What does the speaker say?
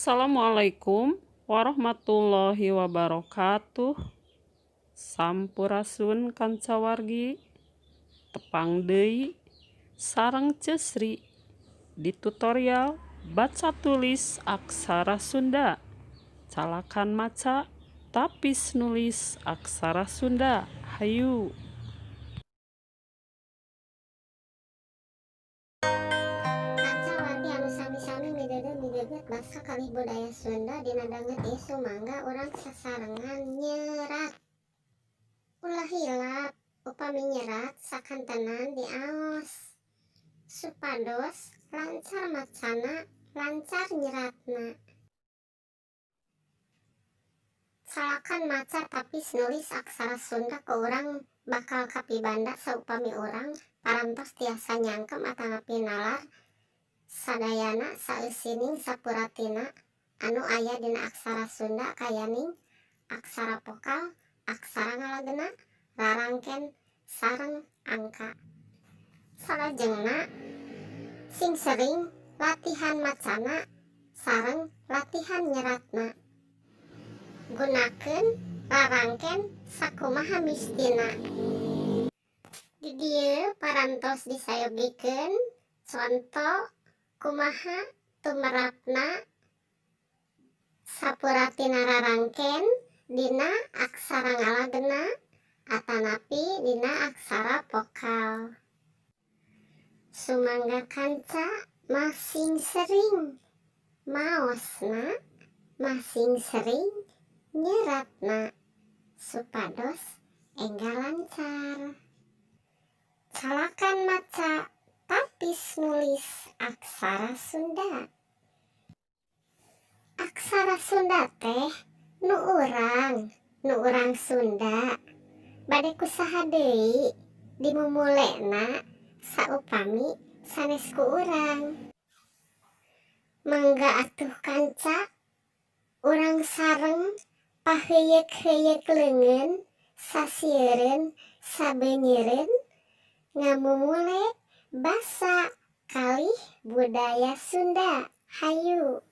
Assalamualaikum warahmatullahi wabarakatuh. Sampurasun kancawargi tepang deui sareng Cesri di tutorial baca tulis aksara Sunda. Calakan maca tapis nulis aksara Sunda. Hayu. Wargi anu sami-sami midedet basa kalih budaya Sunda dina danget ieu mangga urang sasarengan nyerat. Ulah hilap upami nyerat sakantenan diaos supados lancar macana lancar nyeratna. Salakan maca tapis nulis aksara Sunda ke urang bakal kapibanda saupami urang parantos tiasa nyangkem atanapi nalar sadayana saeusining sapuratina anu aya dina aksara Sunda kayaning aksara vokal, aksara ngalagena, rarangken, sareng angka. Salajengna sing sering latihan macana sareng latihan nyeratna. Gunakeun rarangken sakumaha mistina. Di dieu parantos disayogikeun conto kumaha tumerapna sapuratina rarangken dina aksara ngalagena atanapi dina aksara vokal. Sumangga kanca masing sering maosna masing sering nyeratna supados enggal lancar. Calakan maca tapis nulis aksara Sunda. Aksara Sunda teh nu urang Sunda bade kusaha deui dimumulena saupami sanes ku urang. Mangga atuh kanca urang sareng paheyeuk-heyeuk leungeun sasieun sabeunyeun ngamumule basa kalih budaya Sunda. Hayu.